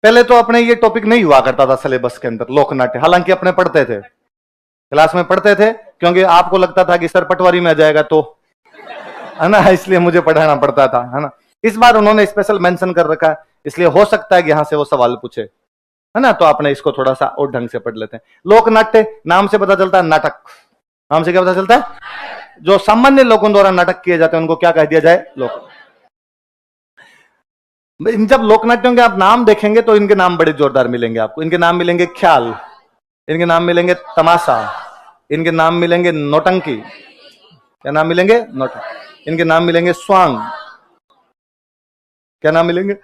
पहले तो अपने ये टॉपिक नहीं हुआ करता था सिलेबस के अंदर, लोकनाट्य, हालांकि अपने पढ़ते थे, क्लास में पढ़ते थे, क्योंकि आपको लगता था कि सर पटवारी में आ जाएगा तो, है ना, इसलिए मुझे पढ़ाना पड़ता था, है ना। इस बार उन्होंने स्पेशल मेंशन कर रखा है, इसलिए हो सकता है कि यहां से वो सवाल पूछे, है ना, तो आपने इसको थोड़ा सा और ढंग से पढ़ लेते हैं। लोकनाट्य नाम से पता चलता है नाटक, नाम से क्या पता चलता है, जो सामान्य लोगों द्वारा नाटक किए जाते हैं उनको क्या कह दिया जाए, लोक। जब लोकनाट्यों के आप नाम देखेंगे तो इनके नाम बड़े जोरदार मिलेंगे आपको। इनके नाम मिलेंगे ख्याल, इनके नाम मिलेंगे तमाशा, इनके नाम मिलेंगे नौटंकी, क्या नाम मिलेंगे, नौटंकी, इनके नाम मिलेंगे स्वांग, क्या नाम मिलेंगे,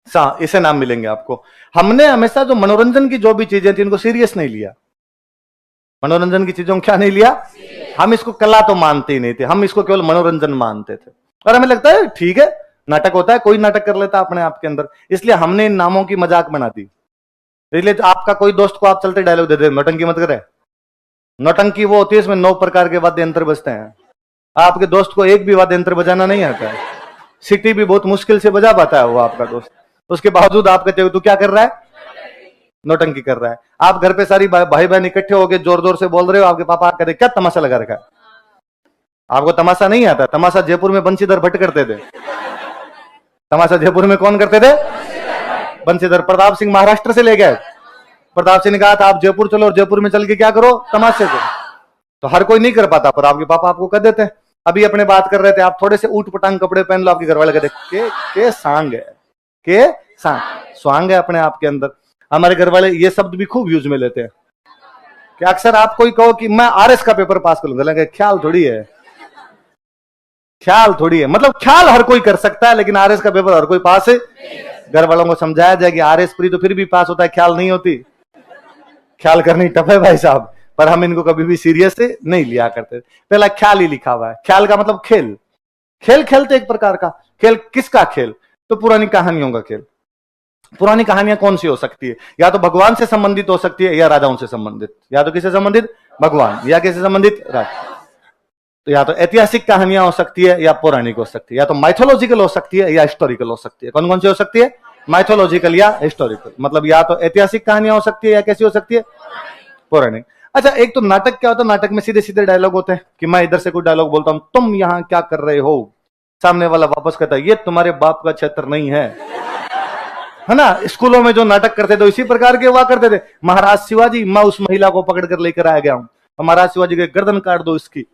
सा, इसे नाम मिलेंगे आपको। हमने हमेशा जो मनोरंजन की जो भी चीजें थी इनको सीरियस नहीं लिया, मनोरंजन की चीजों को क्या नहीं लिया, हम इसको कला तो मानते ही नहीं थे, हम इसको केवल मनोरंजन मानते थे, और हमें लगता है ठीक है नाटक होता है, कोई नाटक कर लेता अपने आप के अंदर, इसलिए हमने इन नामों की मजाक बना दी। इसलिए आपका कोई दोस्त को आप चलते डायलॉग दे दे, नौटंकी मत करे, नौटंकी वो होती है इसमें 9 प्रकार के वाद्य यंत्र बजते हैं, आपके दोस्त को एक भी वाद्य यंत्र बजाना नहीं आता है, सिटी भी बहुत मुश्किल से बजा पाता है वो आपका दोस्त, उसके बावजूद आप कहते हो तू क्या कर रहा है, नौटंकी कर रहा है। आप घर पे सारी भाई बहन इकट्ठे होकर जोर जोर से बोल रहे हो, आपके पापा कहते क्या तमाशा लगा रखा है, आपको तमाशा नहीं आता। तमाशा जयपुर में बंशीधर भट्ट करते थे, तमाशा जयपुर में कौन करते थे, बंशीधर। प्रताप सिंह महाराष्ट्र से ले गए, प्रताप सिंह ने कहा था आप जयपुर चलो और जयपुर में चल के क्या करो, तमाशे को। तो हर कोई नहीं कर पाता, पर आपके पापा आपको कर देते हैं। अभी अपने बात कर रहे थे, आप थोड़े से ऊट पटांग कपड़े पहन लो, आपके घर वाले कहते के सांग है, के सांग, स्वांग है अपने आप के अंदर। हमारे घर वाले ये शब्द भी खूब यूज में लेते हैं कि अक्सर आप कोई कहो कि मैं आरएस का पेपर पास कर लूंगा, ख्याल थोड़ी है, ख्याल थोड़ी है, मतलब ख्याल हर कोई कर सकता है लेकिन आरएस का पेपर हर कोई पास है। घर वालों को समझाया जाए कि आरएस प्री तो फिर भी पास होता है, ख्याल नहीं होती, ख्याल करनी टफ है भाई साहब, पर हम इनको कभी भी सीरियस नहीं लिया करते। पहला ख्याल ही लिखा हुआ है, ख्याल का मतलब खेल, खेल खेलते एक प्रकार का खेल, किसका खेल, तो पुरानी कहानियों का खेल। पुरानी कहानियां कौन सी हो सकती है, या तो भगवान से संबंधित हो सकती है या राजाओं से संबंधित, या तो किससे संबंधित, भगवान, या किससे संबंधित, राजा। तो या तो ऐतिहासिक कहानियां हो सकती है या पौराणिक हो सकती है, या तो माइथोलॉजिकल हो सकती है या हिस्टोरिकल हो सकती है। कौन कौन सी हो सकती है, माइथोलॉजिकल या हिस्टोरिकल, मतलब या तो ऐतिहासिक कहानियां हो सकती है या कैसी हो सकती है, पौराणिक। अच्छा, एक तो नाटक क्या होता है, नाटक में सीधे सीधे डायलॉग होते हैं कि मैं इधर से कोई डायलॉग बोलता हूं, तुम यहां क्या कर रहे हो, सामने वाला वापस कहता है ये तुम्हारे बाप का क्षेत्र नहीं है ना। स्कूलों में जो नाटक करते थे इसी प्रकार के हुआ करते थे। महाराज शिवाजी, मैं उस महिला को पकड़ कर लेकर आ गया हूं, महाराज शिवाजी के गर्दन काट दो इसकी,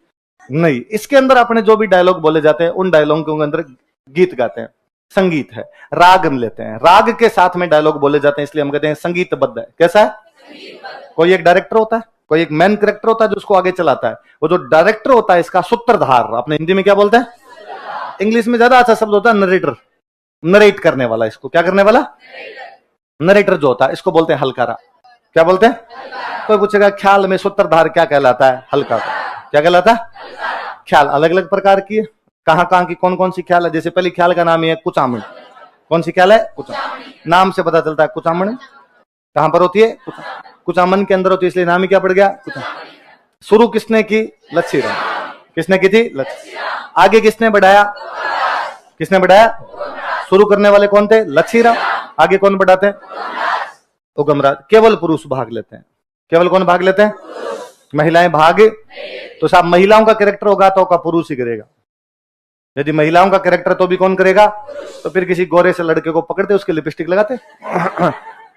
नहीं। इसके अंदर अपने जो भी डायलॉग बोले जाते हैं उन डायलॉग के अंदर गीत गाते हैं, संगीत है, राग हम लेते हैं, राग के साथ में डायलॉग बोले जाते हैं, इसलिए हम कहते हैं संगीतबद्ध है। कैसा है, कोई एक डायरेक्टर होता है, कोई एक मेन कैरेक्टर होता है जो उसको आगे चलाता है, वो जो डायरेक्टर होता है इसका सूत्रधार, अपने हिंदी में क्या बोलते हैं, इंग्लिश में ज्यादा अच्छा शब्द होता है नरेटर, नरेट करने वाला, इसको क्या करने वाला, नरेटर जो होता है इसको बोलते हैं हलकारा। क्या बोलते हैं, कोई पूछेगा ख्याल में सूत्रधार क्या कहलाता है, हलकारा, क्या कहलाता है, ख्याल अलग अलग प्रकार की है, कहां की कौन कौन सी ख्याल है। जैसे पहली ख्याल का नाम है कुचामण, कौन सी ख्याल है, कुचामण, नाम से पता चलता है कुचामण कहां पर होती है, कुचामन के अंदर होती है, इसलिए नाम ही क्या पड़ गया, कुचामन। शुरू किसने की, लच्छीराम, किसने की थी, लच्छीराम। आगे किसने बढ़ाया, किसने बढ़ाया, शुरू करने वाले कौन थे, लच्छीराम। आगे कौन बढ़ाते हैं, उगमराज। केवल पुरुष भाग लेते हैं, केवल कौन भाग लेते हैं, महिलाएं भाग, तो साहब महिलाओं का कैरेक्टर होगा तो का पुरुष ही करेगा, यदि महिलाओं का कैरेक्टर तो भी कौन करेगा, तो फिर किसी गोरे से लड़के को पकड़ते उसके लिपस्टिक लगाते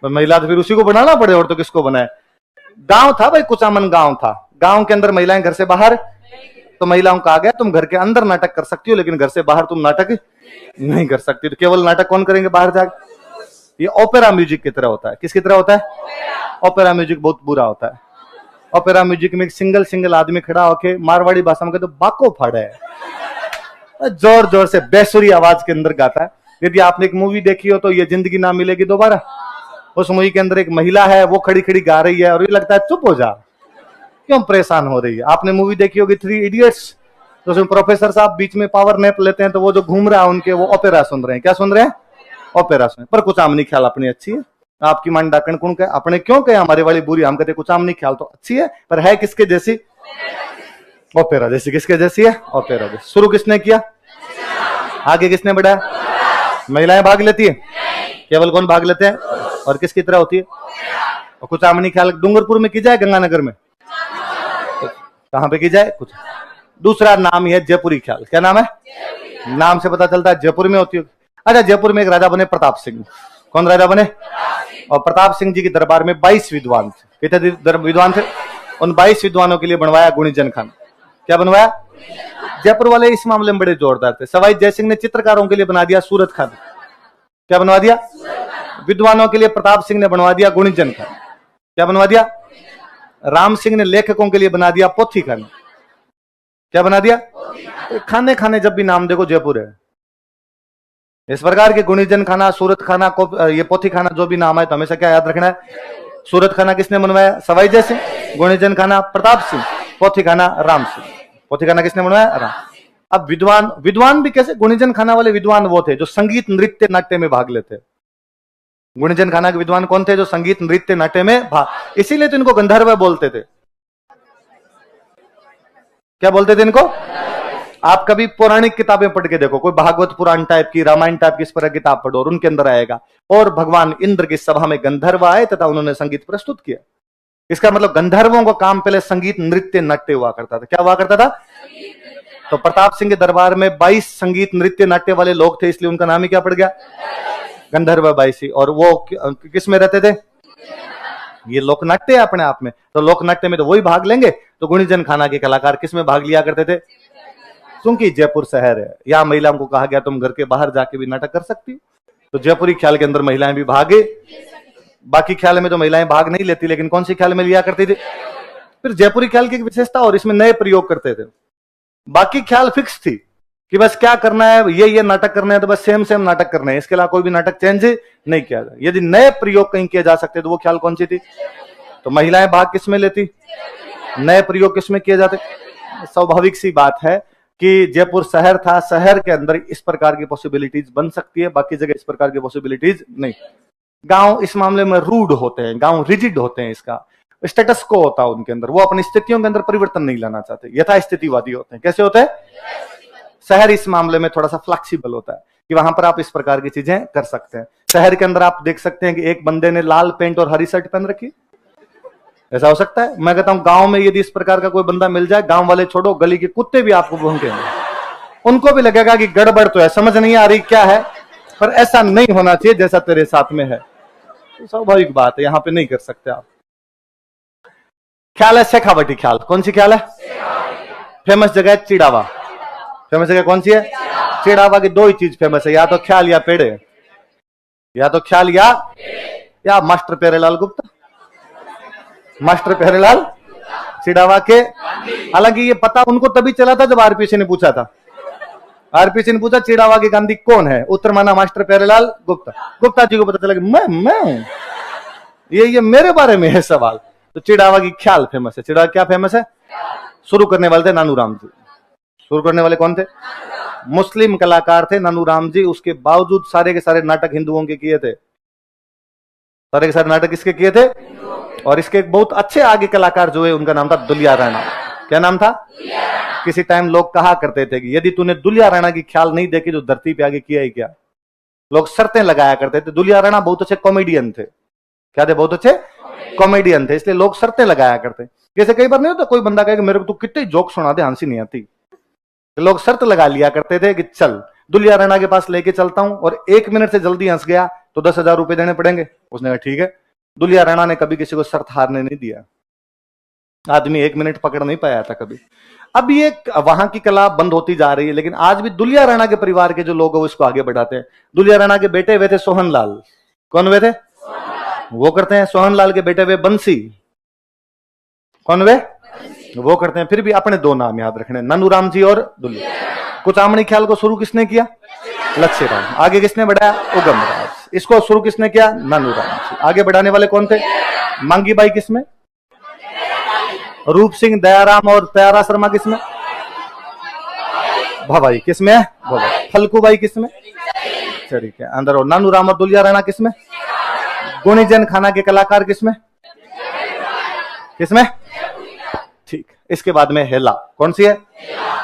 तो महिला तो फिर उसी को बनाना पड़े, और तो किसको बनाए। गांव था भाई, कुचामन गांव था, गांव के अंदर महिलाएं घर से बाहर, तो महिलाओं का आ गया तुम घर के अंदर नाटक कर सकती हो लेकिन घर से बाहर तुम नाटक नहीं कर सकती, तो केवल नाटक कौन करेंगे, बाहर जाकर। ये ओपेरा म्यूजिक की तरह होता है, किसकी तरह होता है, ओपेरा म्यूजिक बहुत बुरा होता है। ओपेरा म्यूजिक में सिंगल सिंगल आदमी खड़ा होके मारवाड़ी भाषा में तो बाको फाड़ा है, जोर जोर से बेसुरी आवाज के अंदर गाता है। यदि आपने एक मूवी देखी हो तो ये जिंदगी ना मिलेगी दोबारा, उस मूवी के अंदर एक महिला है वो खड़ी खड़ी गा रही है और ये लगता है चुप हो जा, क्यों परेशान हो रही है। आपने मूवी देखी होगी 3 इडियट्स, तो उसमें प्रोफेसर साहब बीच में पावर नैप लेते हैं, तो वो जो घूम रहा है उनके वो ओपेरा सुन रहे हैं, क्या सुन रहे हैं, ओपेरा सुन। पर कुचामनी ख्याल अपनी अच्छी है, आपकी मान डाकण कौन कहे, अपने क्यों कहे हमारे वाली बुरी, हम कहते कुचामनी ख्याल तो अच्छी है पर है किसके जैसी, ओपेरा जैसी। किसके जैसी है, ओपेरा जैसी। शुरू किसने किया, आगे किसने बढ़ाया, महिलाएं भाग लेती है, केवल कौन भाग लेते हैं? और किसकी तरह होती है? और कुचामनी ख्याल डूंगरपुर में की जाए, गंगानगर में कहां पे की जाए? कुछ दूसरा नाम ही है जयपुरी ख्याल। क्या नाम है? नाम से पता चलता है जयपुर में होती है। अच्छा, जयपुर में एक राजा बने प्रताप सिंह। कौन राजा बने? और प्रताप सिंह जी के दरबार में 22 विद्वान थे। कितने विद्वान थे? उन 22 विद्वानों के लिए बनवाया गुणीजन खाना। क्या बनवाया? जयपुर वाले इस मामले में बड़े जोरदार थे। सवाई जयसिंह ने चित्रकारों के लिए बना दिया सूरत खाना। क्या बनवा दिया? विद्वानों के लिए प्रताप सिंह ने बनवा दिया गुणीजन खाना। क्या बनवा दिया? राम सिंह ने लेखकों के लिए बना दिया पोथी खाना। क्या बना दिया? खाने खाने जब भी नाम देखो जयपुर है। इस प्रकार के गुणीजन खाना, सूरत खाना, ये पोथी खाना, जो भी नाम है तो हमेशा क्या याद रखना है? सूरत खाना किसने बनवाया? सवाई जयसिंह। गुणीजन खाना प्रताप सिंह। पोथी खाना राम सिंह। पोथी खाना किसने बनवाया? राम। अब विद्वान भी कैसे? गुणीजन खाना वाले विद्वान वो थे जो संगीत नृत्य नाट्य में भाग लेते। गुणीजन खाना के विद्वान कौन थे? जो संगीत नृत्य नाट्य में भाग, इसीलिए तो इनको गंधर्व बोलते थे। क्या बोलते थे इनको? आप कभी पौराणिक किताबें पढ़ के देखो, कोई भागवत पुराण टाइप की, रामायण टाइप की इस पर किताब पढ़ो और उनके अंदर आएगा और भगवान इंद्र की सभा में गंधर्व आए तथा उन्होंने संगीत प्रस्तुत किया। इसका मतलब गंधर्वों का काम पहले संगीत नृत्य नाट्य हुआ करता था। क्या हुआ करता था? तो प्रताप सिंह के दरबार में 22 संगीत नृत्य नाट्य वाले लोग थे, इसलिए उनका नाम ही क्या पड़ गया? गंधर्व 22। और वो किस में रहते थे? ये लोकनाट्य है अपने आप में, तो लोकनाट्य में तो वही भाग लेंगे। तो गुणीजन खाना के कलाकार किस में भाग लिया करते थे? क्योंकि जयपुर शहर है, यहाँ महिलाओं को कहा गया तुम घर के बाहर जाके भी नाटक कर सकती, तो जयपुरी ख्याल के अंदर महिलाएं भी भागे। बाकी ख्याल में तो महिलाएं भाग नहीं लेती, लेकिन कौन सी ख्याल में लिया करती थी? फिर जयपुरी ख्याल की विशेषता और इसमें नए प्रयोग करते थे। बाकी ख्याल फिक्स थी कि बस क्या करना है, ये नाटक करना है तो बस सेम नाटक करना है, इसके अलावा कोई भी नाटक चेंज नहीं किया जाए। यदि नए प्रयोग कहीं किए जा सकते तो वो ख्याल कौन सी थी? तो महिलाएं भाग किसमें लेती? नए प्रयोग किसमें किए जाते? स्वाभाविक सी बात है कि जयपुर शहर था, शहर के अंदर इस प्रकार की पॉसिबिलिटीज बन सकती है, बाकी जगह इस प्रकार की पॉसिबिलिटीज नहीं। गांव इस मामले में रूड होते हैं, गांव रिजिड होते हैं, इसका स्टेटस को होता है उनके अंदर, वो अपनी स्थितियों के अंदर परिवर्तन नहीं लाना चाहते, यथास्थितिवादी होते हैं। कैसे होते हैं? शहर इस मामले में थोड़ा सा फ्लेक्सिबल होता है कि वहां पर आप इस प्रकार की चीजें कर सकते हैं। शहर के अंदर आप देख सकते हैं कि एक बंदे ने लाल पेंट और हरी शर्ट पहन रखी, ऐसा हो सकता है? मैं कहता हूं गांव में यदि इस प्रकार का कोई बंदा मिल जाए, गांव वाले छोड़ो, गली के कुत्ते भी आपको भौंकेंगे, उनको भी लगेगा कि गड़बड़ तो है, समझ नहीं आ रही क्या है, पर ऐसा नहीं होना चाहिए जैसा तेरे साथ में है। तो स्वाभाविक बात है, यहां पे नहीं कर सकते आप। ख्याल है शेखावटी ख्याल। कौन सी ख्याल है? फेमस जगह है चिड़ावा। फेमस जगह कौन सी है? चिड़ावा की दो ही चीज फेमस है, या तो ख्याल या पेड़े, या तो ख्याल या मास्टर प्यारेलाल गुप्ता। मास्टर प्यारेलाल चिड़ावा के, हालांकि ये पता उनको तभी चला था जब आरपीसी ने पूछा था। आरपीसी ने पूछा चिड़ावा के गांधी कौन है, उत्तर माना मास्टर प्यारेलाल गुप्ता। गुप्ता जी को पता चला कि मैं ये मेरे बारे में है सवाल। तो चिड़ावा की ख्याल फेमस है। चिड़ावा क्या फेमस है? शुरू करने वाले थे नानूराम जी। शुरू करने वाले कौन थे? मुस्लिम कलाकार थे नानूराम जी। उसके बावजूद सारे के सारे नाटक हिंदुओं के किए थे। सारे के सारे नाटक किसके किए थे? और इसके एक बहुत अच्छे आगे कलाकार जो है उनका नाम था दुलिया राणा। क्या नाम था? किसी टाइम लोग कहा करते थे कि यदि तूने दुलिया राणा की ख्याल नहीं देखी तो धरती पे आगे किया ही क्या। लोग शर्तें लगाया करते थे। दुलिया राणा बहुत अच्छे कॉमेडियन थे। क्या थे? बहुत अच्छे कॉमेडियन थे, इसलिए लोग शर्तें लगाया करते। जैसे कई बार नहीं होता कोई बंदा कहे कि मेरे को तू कितने जोक सुना दे, हंसी नहीं आती, तो लोग शर्त लगा लिया करते थे कि चल दुलिया राणा के पास लेके चलता हूं और 1 मिनट से जल्दी हंस गया तो 10,000 रुपए देने पड़ेंगे। उसने कहा ठीक है। दुलिया राणा ने कभी किसी को शर्त हारने नहीं दिया। आदमी 1 मिनट पकड़ नहीं पाया था कभी। अब ये वहां की कला बंद होती जा रही है, लेकिन आज भी दुलिया राणा के परिवार के जो लोग हैं उसको आगे बढ़ाते हैं। दुलिया राणा के बेटे वे थे सोहनलाल। कौन वे थे? वो करते हैं। सोहनलाल के बेटे वे बंसी। कौन वे? वो करते हैं। फिर भी अपने दो नाम याद रखने, नानूराम जी और दुलिया। कुचामणी ख्याल को शुरू किसने किया? लक्ष्यराम। आगे किसने बढ़ाया? उगमराज। इसको शुरू किसने किया? नानूराम जी। आगे बढ़ाने वाले कौन थे? मांगी बाई किसमें? रूप सिंह, दयाराम और प्यारा शर्मा किसमें? भवाई किसमें? भवाई। फलकूबाई किसमें? चरी के अंदर। और नानूराम और दुलिया राणा किसमें? गुणीजन खाना के कलाकार किसमें? किसमें? ठीक। इसके बाद में हेला। कौन सी है?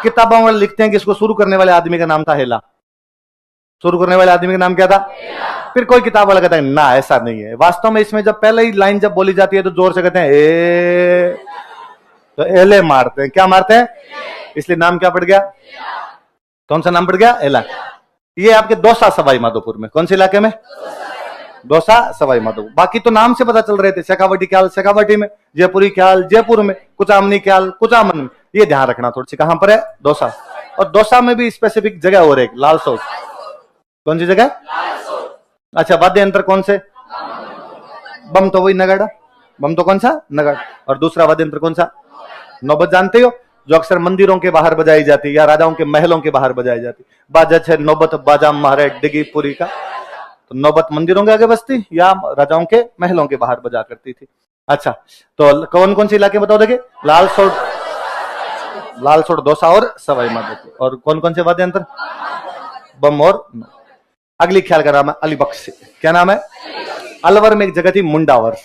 किताबों में लिखते हैं कि इसको शुरू करने वाले आदमी का नाम था हेला। शुरू करने वाले आदमी का नाम क्या था? फिर कोई किताब वाला कहता है ना ऐसा नहीं है। वास्तव में इसमें जब पहले ही लाइन जब बोली जाती है तो जोर से कहते हैं ए, तो एले मारते हैं। क्या मारते हैं? इसलिए नाम क्या पड़ गया? कौन सा नाम पड़ गया? एला। ये आपके दौसा सवाई माधोपुर में। कौन से इलाके में? दौसा सवाई माधोपुर। बाकी तो नाम से पता चल रहे थे। शेखावटी ख्याल शेखावटी में, जयपुरी ख्याल जयपुर में, कुचामनी ख्याल कुचामन में। ये ध्यान रखना थोड़ी सी। कहां पर है? दौसा। और दौसा में भी स्पेसिफिक जगह हो रही है, लालसोट। कौन सी जगह? अच्छा, वाद्य यंत्र कौन से? बम तो वही नगाड़ा। बम तो कौन सा? नगाड़ा। और दूसरा वाद्य यंत्र कौन सा? नौबत। जानते हो? जो अक्सर मंदिरों के बाहर बजाई जाती या राजाओं के महलों के बाहर बजाई जाती। बाजा है नौबत बाजा मारे डिगी पुरी का। तो नौबत मंदिरों के आगे बजती या राजाओं के महलों के बाहर बजा करती थी। अच्छा, तो कौन कौन से इलाके बताओ? देखिए, लालसोट दौसा और सवाई माधोपुर। और कौन कौन से वाद्य यंत्र? बम और। अगली ख्याल का नाम है अलीबख्श। क्या नाम है? अलवर में एक जगह थी मुंडावर।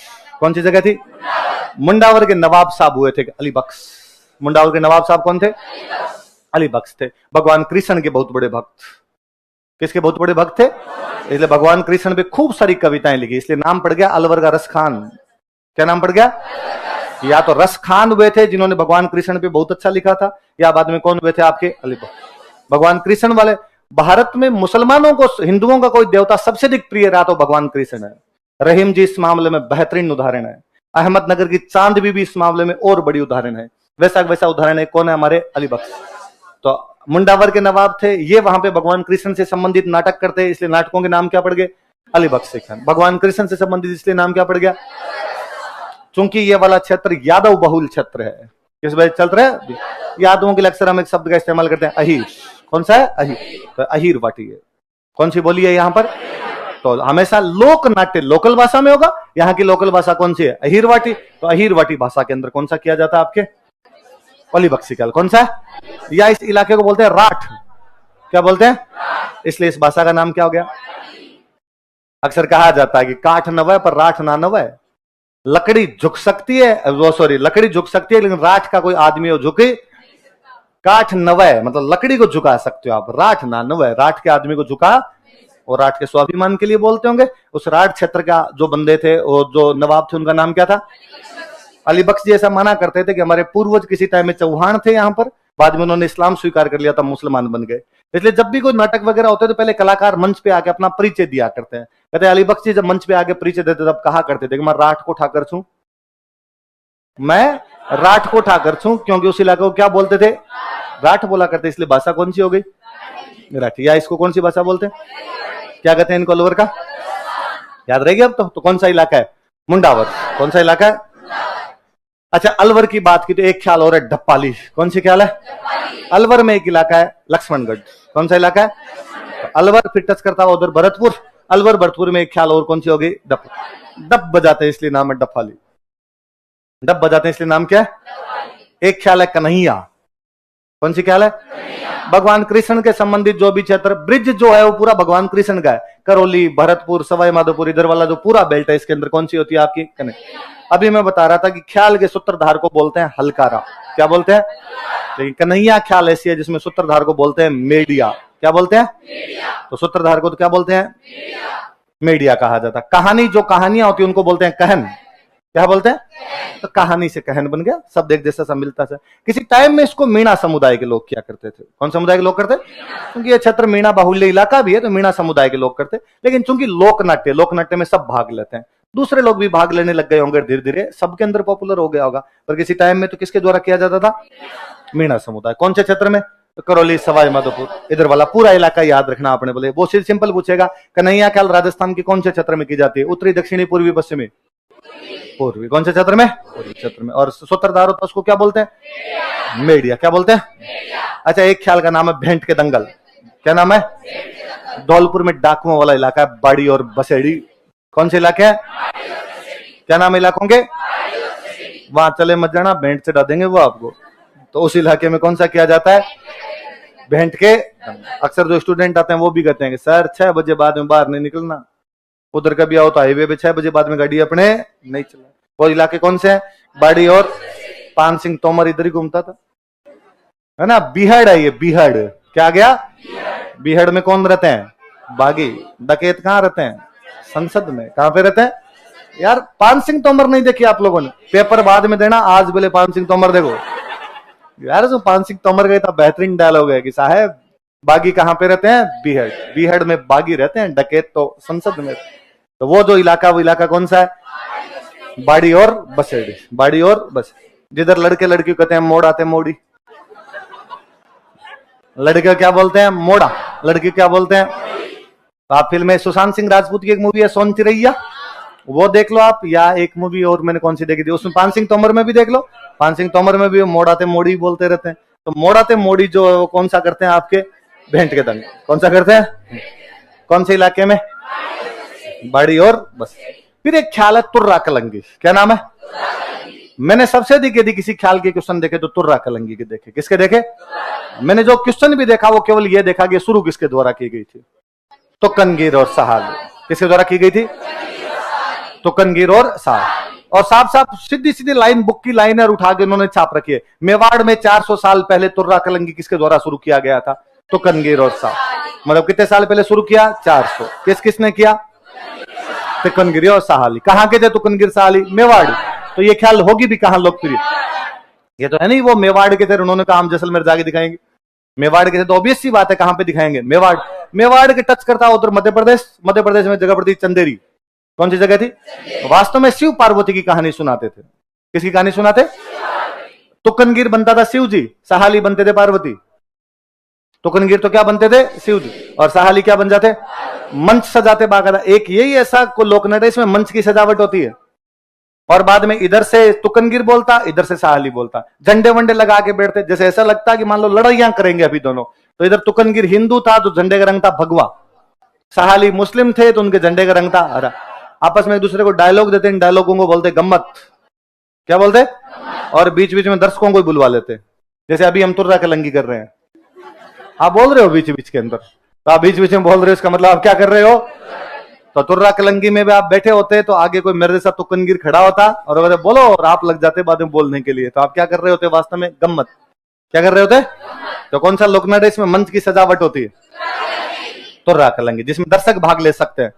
कौन सी जगह थी? मुंडावर के नवाब साहब हुए थे अलीबख्श। मुंडावर के नवाब साहब कौन थे? अलीबख्श थे। भगवान कृष्ण के बहुत बड़े भक्त। किसके बहुत बड़े भक्त थे? इसलिए भगवान कृष्ण पे खूब सारी कविताएं लिखी। इसलिए नाम पड़ गया अलवर का रस खान। क्या नाम पड़ गया? या तो रस खान हुए थे जिन्होंने भगवान कृष्ण पे बहुत अच्छा लिखा था, या बाद में कौन हुए थे आपके? अलीबख्श। भगवान कृष्ण वाले भारत में मुसलमानों को, हिंदुओं का कोई देवता सबसे अधिक प्रिय रहा तो भगवान कृष्ण है। रहीम जी इस मामले में बेहतरीन उदाहरण है। अहमदनगर की चांद भी इस मामले में और बड़ी उदाहरण है। वैसा उदाहरण है। कौन है? हमारे अलीबख्श। तो मुंडावर के नवाब थे ये। वहां पे भगवान कृष्ण से संबंधित नाटक करते, इसलिए नाटकों के नाम क्या पड़ गए? अलीबख्श खान। भगवान कृष्ण से संबंधित इसलिए नाम क्या पड़ गया? चूंकि ये वाला क्षेत्र यादव बहुल क्षेत्र है। किस वजह चल रहा है? यादवों के लिए अक्सर हम एक शब्द का इस्तेमाल करते हैं, अहीर। कौन सा है? अहीर। तो अहीर वाटी है। कौन सी बोली है यहाँ पर? तो हमेशा लोक नाट्य लोकल भाषा में होगा। यहाँ की लोकल भाषा कौन सी है? अहीर वाटी। तो अहीर वाटी भाषा के अंदर कौन सा किया जाता है? आपके अलीबख्श ख्याल। कौन सा है? या इस इलाके को बोलते हैं राठ। क्या बोलते हैं? इसलिए इस भाषा का नाम क्या हो गया? अक्सर कहा जाता है कि काठ नवै पर राठ ना नवै। लकड़ी झुक सकती है, वो सॉरी, लकड़ी झुक सकती है लेकिन राठ का कोई आदमी हो झुके। काठ नवै मतलब लकड़ी को झुका सकते हो आप, राठ ना नवै, राठ के आदमी को झुका। और राठ के स्वाभिमान के लिए बोलते होंगे। उस राठ क्षेत्र का जो बंदे थे, वो जो नवाब थे, उनका नाम क्या था? अलीबख्श जी ऐसा माना करते थे कि हमारे पूर्वज किसी टाइम में चौहान थे यहाँ पर, बाद में उन्होंने इस्लाम स्वीकार कर लिया था, मुसलमान बन गए। इसलिए जब भी कोई नाटक वगैरह होते तो पहले कलाकार मंच पे आके अपना परिचय दिया करते हैं। कहते हैं अलीबख्श जी जब मंच पे आके परिचय देते तब कहा करते थे कि मैं राठ को ठाकर छूं, मैं राठ को ठाकर छूं, क्योंकि उस इलाके को क्या बोलते थे? राठ बोला करते। इसलिए भाषा कौन सी हो गई? राठ। या इसको कौन सी भाषा बोलते हैं? क्या कहते हैं इनको? अलवर का। याद रहेगी अब तो कौन सा इलाका है? मुंडावर। कौन सा इलाका है? अच्छा, अलवर की बात की तो एक ख्याल और है ढप्पाली। कौन सी ख्याल है? अलवर में एक इलाका है लक्ष्मणगढ़। कौन सा इलाका है? तो अलवर फिर टच करता हुआ उधर भरतपुर। अलवर भरतपुर में एक ख्याल और कौन सी होगी? डप। डप बजाते हैं इसलिए नाम है डप्पाली। डप बजाते हैं इसलिए नाम क्या है? एक ख्याल है कन्हैया। कौन सी ख्याल है? भगवान कृष्ण के संबंधित जो भी क्षेत्र, ब्रिज जो है वो पूरा भगवान कृष्ण का है। करौली, भरतपुर, सवाई माधोपुर, इधर वाला जो पूरा बेल्ट है, इसके अंदर कौन सी होती है आपकी? कन्हैया। अभी मैं बता रहा था कि ख्याल के सूत्रधार को बोलते हैं हलकारा। क्या बोलते हैं? लेकिन कन्हैया ख्याल ऐसी है जिसमें सूत्रधार को बोलते हैं मेडिया। क्या बोलते हैं? तो सूत्रधार को तो क्या बोलते हैं? मेडिया कहा जाता है। कहानी जो कहानियां होती है उनको बोलते हैं कहन। क्या बोलते हैं? तो कहानी से कहन बन गया, शब्द एक जैसा सा मिलता था। किसी टाइम में इसको मीणा समुदाय के लोग किया करते थे। कौन समुदाय के लोग करते? क्योंकि ये क्षेत्र मीणा बाहुल्य इलाका भी है तो मीणा समुदाय के लोग करते। लेकिन चूंकि लोकनाट्य में सब भाग लेते हैं, दूसरे लोग भी भाग लेने लग गए होंगे, धीरे धीरे सबके अंदर पॉपुलर हो गया होगा। पर किसी टाइम में तो किसके द्वारा किया जाता था? मीणा समुदाय। कौन से क्षेत्र में? तो करौली, सवाई माधोपुर, इधर वाला पूरा इलाका याद रखना आपने। बोले वो सिंपल पूछेगा कन्हैया ख्याल राजस्थान के कौन से क्षेत्र में की जाती है? उत्तरी, दक्षिणी, पूर्वी, पश्चिमी? पूर्वी। कौन से क्षेत्र में? पूर्वी क्षेत्र में। और सूत्रधार होता है उसको क्या बोलते हैं? मेडिया। क्या बोलते हैं? अच्छा, एक ख्याल का नाम है भेंट के दंगल। क्या नाम है? धौलपुर में डाकुओं वाला इलाका है, बाड़ी और बसेड़ी। कौन से इलाके हैं? क्या नाम है इलाकों के? वहां चले मत जाना, भेंट चढ़ा देंगे वो आपको। तो उस इलाके में कौन सा किया जाता है? भेंट के। अक्सर जो स्टूडेंट आते हैं वो भी कहते हैं कि सर 6 बजे बाद में बाहर नहीं निकलना, उधर कभी आओ तो हाईवे पे 6 बजे बाद में गाड़ी अपने नहीं चला। वो इलाके कौन से हैं? बाड़ी और पान सिंह तोमर इधर ही घूमता था, है ना। बिहड़ है ये, बिहड़। क्या गया? बिहड़ में कौन रहते हैं? बागी। डकैत कहाँ रहते हैं? संसद में। कहां पे रहते हैं यार? पान सिंह तोमर नहीं देखी आप लोगों ने? पेपर बाद में देना, आज बोले पान सिंह तोमर देखो यार। जो पान सिंह तोमर का इतना बेहतरीन डायलॉग है कि साहब बागी कहां पे रहते हैं? बीहड़। बीहड़ में बागी रहते हैं, डकैत तो संसद में। तो वो जो इलाका, वो इलाका कौन सा है? बाड़ी और बसेड़ी। बाड़ी और बस, जिधर लड़के लड़की कहते हैं मोड़ आते मोड़ी। लड़के क्या बोलते हैं? मोड़ा। लड़की क्या बोलते हैं? तो आप फिल्म में सुशांत सिंह राजपूत की एक मूवी है सोन चिरैया, वो देख लो आप। या एक मूवी और मैंने कौन सी देखी थी, उसमें पान सिंह तोमर में भी देख लो। पान सिंह तोमर में भी मोड़ आते मोड़ी बोलते रहते हैं। तो मोड़ आते मोड़ी जो कौन सा करते हैं आपके? भेंट के दंग। कौन सा करते हैं? कौन से इलाके में? बाड़ी और बस। फिर एक ख्याल है तुर्रा कलंगी। क्या नाम है? मैंने सबसे अधिक यदि किसी ख्याल के क्वेश्चन देखे तो तुर्रा कलंगी के देखे। किसके देखे? मैंने जो क्वेश्चन भी देखा वो केवल ये देखा कि शुरू किसके द्वारा की गई थी? तुकनगीर और सहाली। किसके द्वारा की गई थी? तुकनगीर और सहाली। और साफ साफ सीधी सीधी लाइन, बुक की लाइन है, उठा के उन्होंने छाप रखी है। मेवाड़ में 400 साल पहले तुर्रा कलंगी किसके द्वारा शुरू किया गया था? तुकनगीर और सहाली। मतलब कितने साल पहले शुरू किया? 400। किसने किया? तुकनगिरी और सहाली। कहां के थे तुकनगिर सहाली? मेवाड़। तो ये ख्याल होगी भी कहां लोकप्रिय? ये तो है नहीं वो मेवाड़ के थे, उन्होंने कहा हम जैसलमेर जाके दिखाएंगे। मेवाड़ के थे तो ऑब्वियस सी बात है कहां पे दिखाएंगे? मेवाड़। मेवाड़ के टच करता उधर मध्य प्रदेश। मध्य प्रदेश में जगह पड़ती चंदेरी। कौन सी जगह थी? वास्तव में शिव पार्वती की कहानी सुनाते थे। किसकी कहानी सुनाते? तुकनगिर बनता था शिव जी, सहाली बनते थे पार्वती। तुकनगिर तो क्या बनते थे? शिव जी। और सहाली क्या बन जाते? मंच सजाते बाकायदा। एक यही ऐसा को लोकनाट्य है इसमें मंच की सजावट होती है। और बाद में इधर से तुकनगिर बोलता, इधर से सहाली बोलता, झंडे वंडे लगा के बैठते, जैसे ऐसा लगता कि मान लो लड़ाइयां करेंगे अभी दोनों। तो इधर तुकनगिर हिंदू था तो झंडे का रंग था भगवा, सहाली मुस्लिम थे तो उनके झंडे का रंग था हरा। आपस में एक दूसरे को डायलॉग देते, इन डायलॉगों को बोलते गम्मत। क्या बोलते? और बीच बीच में दर्शकों को बुलवा लेते, जैसे अभी हम तुर्रा कलंगी कर रहे हैं। आप बोल रहे हो बीच बीच के अंदर, तो आप बीच बीच में बोल रहे हो, इसका मतलब आप क्या कर रहे हो? तो तुर्रा कलंगी में भी आप बैठे होते तो आगे कोई मेरे जैसा तुकनगिर खड़ा होता और अगर बोलो और आप लग जाते बाद में बोलने के लिए, तो आप क्या कर रहे होते? वास्तव में गम्मत। क्या कर रहे होते? तो कौन सा लोकनाट्य इसमें मंच की सजावट होती है? तुर्रा कलंगी, जिसमें दर्शक भाग ले सकते हैं।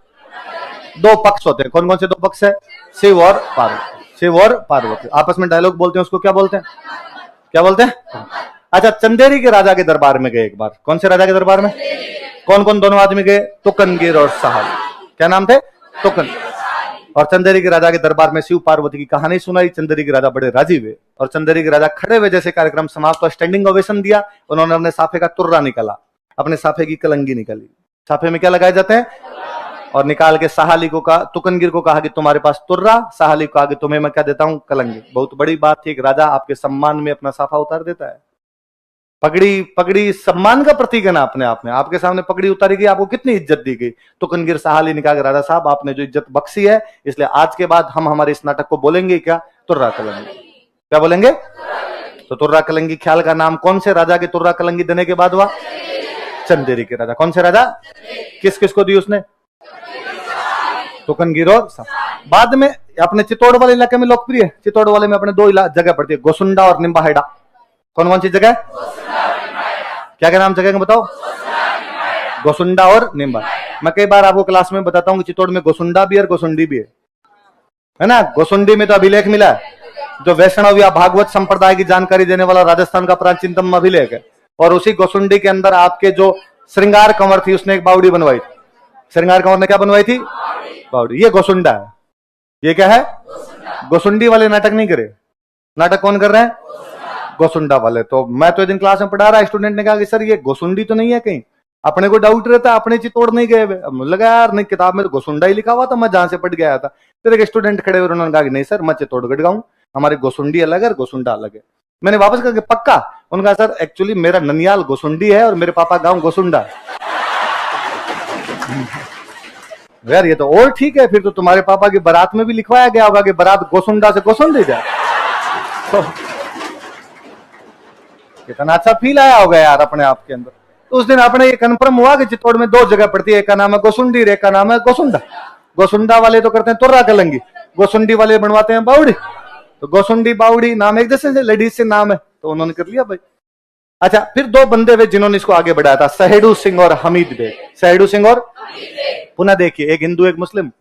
दो पक्ष होते हैं। कौन कौन से दो पक्ष है? शिव और पार्वती। शिव और पार्वती आपस में डायलॉग बोलते हैं, उसको क्या बोलते हैं? क्या बोलते हैं? अच्छा, चंदेरी के राजा के दरबार में गए एक बार। कौन से राजा के दरबार में? कौन कौन दोनों आदमी गए? तुकनगिर और सहाली। क्या नाम थे? तुकन। और चंदेरी के राजा के दरबार में शिव पार्वती की कहानी सुनाई। चंदेरी के राजा बड़े राजी हुए और चंदेरी के राजा खड़े हुए जैसे कार्यक्रम समाप्त हुआ, स्टैंडिंग ओवेशन दिया। उन्होंने अपने साफे का तुर्रा निकाला, अपने साफे की कलंगी निकाली। साफे में क्या लगाए जाते हैं? और निकाल के सहाली को कहा, तुकनगिर को कहा कि तुम्हारे पास तुर्रा, सहाली को कहा कि तुम्हें मैं क्या देता हूं? कलंगी। बहुत बड़ी बात थी, एक राजा आपके सम्मान में अपना साफा उतार देता है। पगड़ी, पगड़ी सम्मान का प्रतीक है ना अपने आप में। आपके सामने पगड़ी उतारी गई, आपको कितनी इज्जत दी गई। तुकनगिर सहाली निकाल के, राजा साहब आपने जो इज्जत बख्शी है, इसलिए आज के बाद हम हमारे इस नाटक को बोलेंगे क्या? तुर्रा कलंगी। क्या बोलेंगे? तो तुर्रा कलंगी ख्याल का नाम कौन से राजा के तुर्रा कलंगी देने के बाद हुआ? चंदेरी के राजा। कौन से राजा? किस किस को दी उसने? तुकनगिर और सहाली। बाद में अपने चित्तौड़ वाले इलाके में लोकप्रिय है। चित्तौड़ वाले में अपने दो जगह पड़ती है, गोसुंडा और निम्बाहेड़ा। कौन कौन सी जगह? क्या क्या नाम जगह का बताओ? गोसुंडा और निम्बा। मैं कई बार आपको क्लास में बताता हूँ कि चित्तौड़ में गोसुंडा भी है और गोसुंडी भी है ना। गोसुंडी में तो अभिलेख मिला है, जो वैष्णव या भागवत संप्रदाय की जानकारी देने वाला राजस्थान का प्राचीनतम अभिलेख है। और उसी गोसुंडी के अंदर आपके जो श्रृंगार कंवर थी, उसने एक बावड़ी बनवाई थी। श्रृंगार कंवर ने क्या बनवाई थी? बावड़ी। ये गोसुंडा है। ये क्या है? गोसुंडी वाले नाटक नहीं करे। नाटक कौन कर रहे हैं? गोसुंडा वाले। तो मैं तो एक दिन क्लास में पढ़ा रहा, स्टूडेंट ने कहा कि सर ये गोसुंडी तो नहीं है कहीं? अपने को डाउट रहता है, अपने चित्तौड़ नहीं गए। लगा यार नहीं, किताब में तो गोसुंडा ही लिखा हुआ था, मैं जहां से पढ़ गया था। फिर एक स्टूडेंट खड़े हुए, उन्होंने कहा कि नहीं सर मैं चित्तौड़गढ़ गाऊं, हमारी गोसुंडी अलग है, गोसुंडा अलग है। मैंने वापस कहा कि पक्का? उनका सर एक्चुअली मेरा ननियाल गोसुंडी है और मेरे पापा गांव गोसुंडा। यार ये तो और ठीक है, फिर तो तुम्हारे पापा की बारात में भी लिखवाया गया होगा कि बारात गोसुंडा से गोसुंडी जाए। तो कितना अच्छा फील आया होगा यार अपने आप के अंदर। तो उस दिन अपने ये कन्फर्म हुआ कि चित्तौड़ में दो जगह पड़ती है, एक का नाम है गोसुंडी, एक का नाम है गोसुंडा। गोसुंडा वाले तो करते हैं तुर्रा कलंगी, गोसुंडी वाले बनवाते हैं बावड़ी। तो गोसुंडी बावड़ी नाम एक जैसे लेडीज से नाम है, तो उन्होंने कर लिया भाई। अच्छा, फिर दो बंदे हुए जिन्होंने इसको आगे बढ़ाया था, सहेड़ू सिंह और हमीद बेग। सहेड़ू सिंह और पुनः देखिए, एक हिंदू एक मुस्लिम।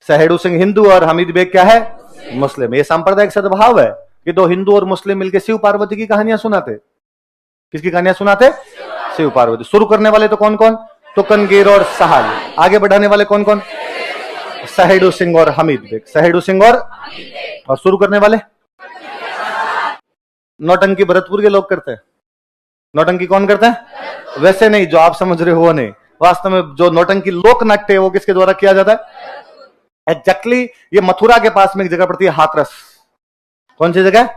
सहेड़ू सिंह हिंदू और हमीद बेग क्या है, मुस्लिम। ये सांप्रदायिक सद्भाव है कि दो हिंदू और मुस्लिम मिलकर शिव पार्वती की कहानियां सुनाते। किसकी कहानियां सुनाते? शिव पार्वती। शुरू करने वाले तो कौन कौन? तुकनगीर और सहाल। आगे बढ़ाने वाले कौन कौन? सहेड़ू सिंह और हमीद बेग। सहेड़ू सिंह और शुरू करने वाले नौटंकी भरतपुर के लोग करते हैं। नौटंकी कौन करता है? वैसे नहीं जो आप समझ रहे हो वो नहीं, वास्तव में जो नौटंकी लोक नाट्य है वो किसके द्वारा किया जाता है? एग्जैक्टली ये मथुरा के पास में एक जगह पड़ती है हाथरस। कौन सी जगह?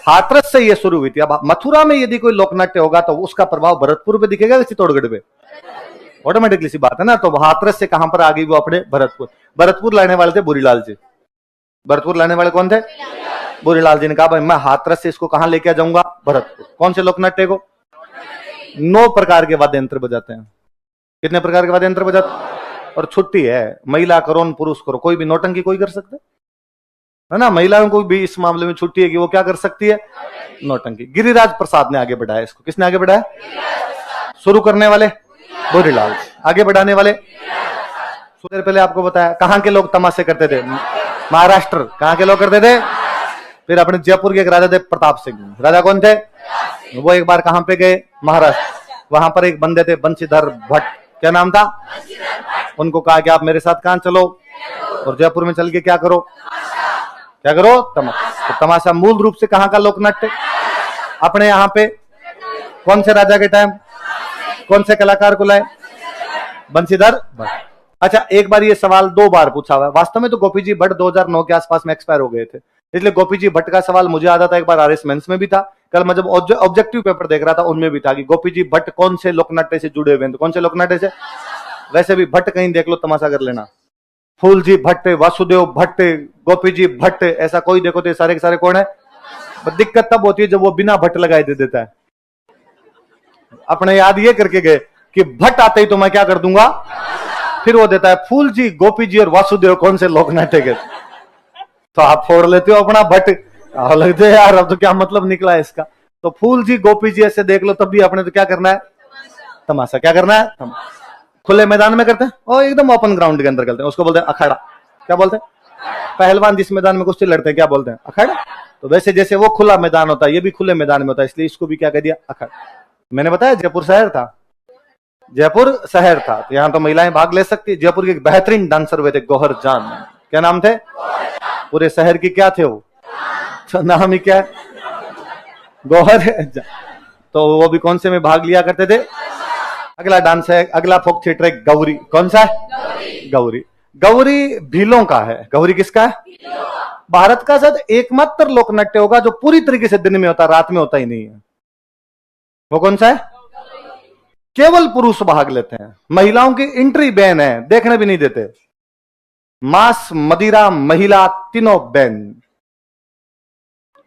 हाथरस से ये शुरू हुई थी। अब मथुरा में यदि कोई लोकनाट्य होगा तो उसका प्रभाव भरतपुर पे दिखेगा, चित्तौड़गढ़ पे ऑटोमेटिकली सी बात है ना। तो हाथरस से कहां पर आ गई वो? अपने भरतपुर। भरतपुर लाने वाले थे बुरीलाल जी। भरतपुर लाने वाले कौन थे? बुरीलाल जी ने कहा भाई मैं हाथरस से इसको कहां लेके जाऊंगा? भरतपुर। कौन से लोकनाट्य को? 9 प्रकार के वाद्य यंत्र बजाते हैं। कितने प्रकार के वाद्य यंत्र बजाते हैं? और छुट्टी है, महिला करो पुरुष करो, कोई भी नौटंकी कोई कर सकता है ना। महिलाओं को भी इस मामले में छुट्टी है कि वो क्या कर सकती है? नौटंकी। गिरिराज प्रसाद ने आगे बढ़ाया इसको। किसने आगे बढ़ाया? शुरू करने वाले बुरीलाल, आगे बढ़ाने वाले थोड़ी देर पहले आपको बताया। कहां के लोग तमाशे करते थे? महाराष्ट्र। कहां के लोग करते थे? फिर अपने जयपुर के एक राजा थे प्रताप सिंह। राजा कौन थे? वो एक बार कहां पे गए? महाराष्ट्र। वहां पर एक बंदे थे बंशीधर भट्ट। क्या नाम था? उनको कहा कि आप मेरे साथ कहां चलो, और जयपुर में चल के क्या करो? क्या करो? तमाशा। तो तमाशा मूल रूप से कहां का लोकनाट्य? अपने यहाँ पे कौन से राजा के टाइम कौन से कलाकार को लाए? बंशीधर भट्ट। अच्छा, एक बार ये सवाल 2 बार पूछा हुआ है। वास्तव में तो गोपी जी भट्ट 2009 के आसपास में एक्सपायर हो गए थे, इसलिए गोपी जी भट्ट का सवाल मुझे आता था। एक बार आरएस मेंस में भी था, कल मैं जब ऑब्जेक्टिव पेपर देख रहा था उनमें भी था कि गोपी जी भट्ट कौन से लोकनाट्य से जुड़े हुए हैं। तो कौन से लोकनाट्य से? वैसे भी भट्ट कहीं देख लो तमाशा कर लेना। फूल जी भट्ट, वासुदेव भट्ट, गोपी जी भट्ट, ऐसा कोई देखो तो सारे के सारे कौन है? दिक्कत तब होती है जब वो बिना भट्ट लगाए दे देता है। अपने याद ये करके गए कि भट्ट आते ही तो मैं क्या कर दूंगा, फिर वो देता है फूल जी, गोपी जी और वासुदेव कौन से लोकनाट्य के? तो आप फोड़ लेते हो अपना भट्ट। लगते है यार अब तो क्या मतलब निकला है इसका। तो फूल जी गोपी जी ऐसे देख लो, तब भी आपने तो क्या करना है? तमाशा। क्या करना है? खुले मैदान में करते हैं और एकदम ओपन ग्राउंड के अंदर करते हैं, उसको बोलते हैं अखाड़ा। क्या बोलते हैं? पहलवान जिस मैदान में कुश्ती लड़ते हैं क्या बोलते हैं? अखाड़ा। तो वैसे जैसे वो खुला मैदान होता है ये भी खुले मैदान में होता है, इसलिए इसको भी क्या कह दिया? अखाड़ा। मैंने बताया जयपुर शहर था, जयपुर शहर था, तो यहाँ तो महिलाएं भाग ले सकती। जयपुर के एक बेहतरीन डांसर हुए थे गौहर जान। क्या नाम थे? पूरे शहर की क्या थे वो? तो नाम ही क्या है? गौहर जान। तो वो भी कौन से में भाग लिया करते थे? अगला डांस है, अगला फोक थिएटर है गौरी। कौन सा है? गौरी। गौरी भीलों का है। गौरी किसका है? भारत का शायद एकमात्र लोकनाट्य होगा जो पूरी तरीके से दिन में होता, रात में होता ही नहीं है। वो कौन सा है? केवल पुरुष भाग लेते हैं, महिलाओं की एंट्री बैन है, देखने भी नहीं देते। मांस, मदिरा, महिला तीनों बैन।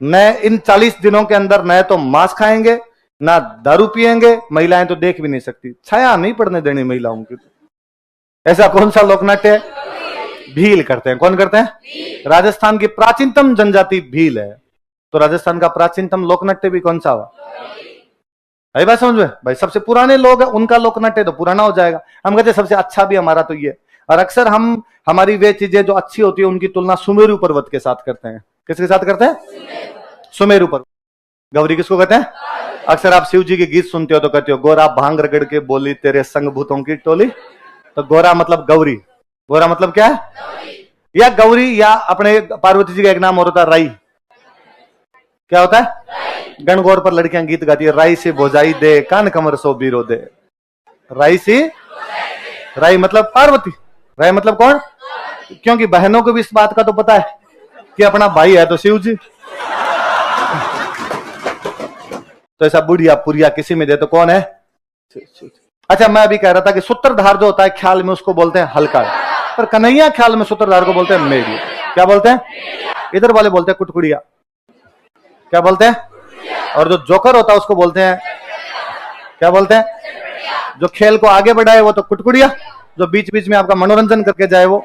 न इन 40 दिनों के अंदर न तो मांस खाएंगे ना दारू पिएंगे, महिलाएं तो देख भी नहीं सकती, छाया नहीं पड़ने देनी महिलाओं की। ऐसा कौन सा लोकनाट्य है? भील करते हैं। कौन करते हैं? राजस्थान की प्राचीनतम जनजाति भील है। तो राजस्थान का प्राचीनतम लोकनाट्य भी कौन सा हुआ? अरे बात समझ में भाई, सबसे पुराने लोग हैं उनका लोकनाट्य तो पुराना हो जाएगा। हम कहते सबसे अच्छा भी हमारा तो ये, और अक्सर हम हमारी वे चीजें जो अच्छी होती है उनकी तुलना सुमेरु पर्वत के साथ करते हैं। किसके साथ करते हैं? सुमेरु पर्वत। गौरी किसको कहते हैं? अक्सर आप शिव जी के गीत सुनते हो तो कहते हो गोरा भांग रगड़ के बोली तेरे संग भूतों की टोली। तो गोरा मतलब गौरी। गोरा मतलब क्या है? या गौरी, या अपने पार्वती जी का एक नाम और होता है राई। क्या होता है? गणगौर पर लड़कियां गीत गाती है, राई से भोजाई दे कान कमर सो बीरो दे। राई से, राई मतलब पार्वती। राई मतलब कौन? क्योंकि बहनों को भी इस बात का तो पता है कि अपना भाई है तो शिव जी। तो ऐसा बुढ़िया पुरिया किसी में दे तो कौन है? अच्छा, मैं अभी कह रहा था कि सूत्रधार जो होता है ख्याल में उसको बोलते हैं हल्का, पर कन्हैया ख्याल में सूत्रधार को बोलते हैं मेरी। क्या बोलते हैं? इधर वाले बोलते हैं कुटकुड़िया। क्या बोलते हैं? और जो जोकर होता है उसको बोलते हैं, क्या बोलते हैं? जो खेल को आगे बढ़ाए वो तो कुटकुड़िया, जो बीच बीच में आपका मनोरंजन करके जाए वो,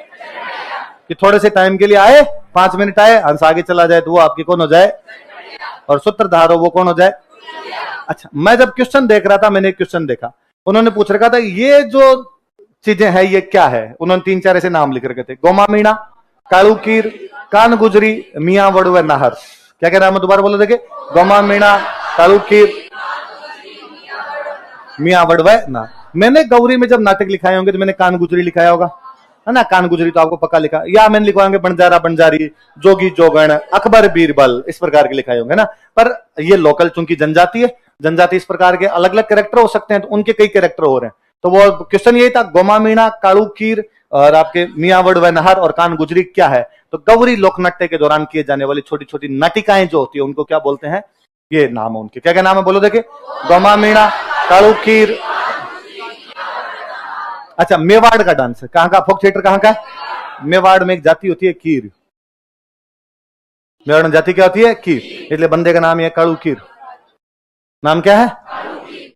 कि थोड़े से टाइम के लिए आए, 5 मिनट आए, हंस आगे चला जाए, तो वो आपकी कौन हो जाए? और सूत्रधार हो वो कौन हो जाए? अच्छा, मैं जब क्वेश्चन देख रहा था, मैंने एक क्वेश्चन देखा, उन्होंने पूछ रखा था ये जो चीजें हैं, ये क्या है? उन्होंने 3-4 ऐसे नाम लिख रखे थे, गोमा मीणा, कालू कीर, कान गुजरी, मियाँ वड़वे नाहर। क्या क्या नाम है दोबारा बोलो देखे? गोमा मीणा, कालू कीर, मियाँ वड़वे ना। मैंने गौरी में जब नाटक लिखाए होंगे तो मैंने कान गुजरी लिखाया होगा, है ना? कान गुजरी तो आपको पक्का लिखा, या मैंने लिखवाएंगे बंजारा बंजारी, जोगी जोगण, अकबर बीरबल, इस प्रकार के लिखाए होंगे ना। पर ये लोकल चूंकि जनजाति है, जनजाति इस प्रकार के अलग अलग कैरेक्टर हो सकते हैं, तो उनके कई कैरेक्टर हो रहे हैं। तो वो क्वेश्चन यही था, गोमा मीणा, कालू कीर और आपके मियाँ वड़वे नहर और कान गुजरी क्या है? तो गौरी लोकनाट्य के दौरान किए जाने वाली छोटी छोटी नाटिकाएं जो होती है उनको क्या बोलते हैं? ये नाम है उनके। क्या क्या नाम है बोलो देखे? गोमा मीणा, कालू कीर। अच्छा, मेवाड़ का डांस है, कहां का फोक थिएटर कहां का है? मेवाड़ में एक जाति होती है कीर। मेवाड़ में जाति क्या होती है? कीर, इसलिए बंदे का नाम है कालू कीर। नाम क्या है?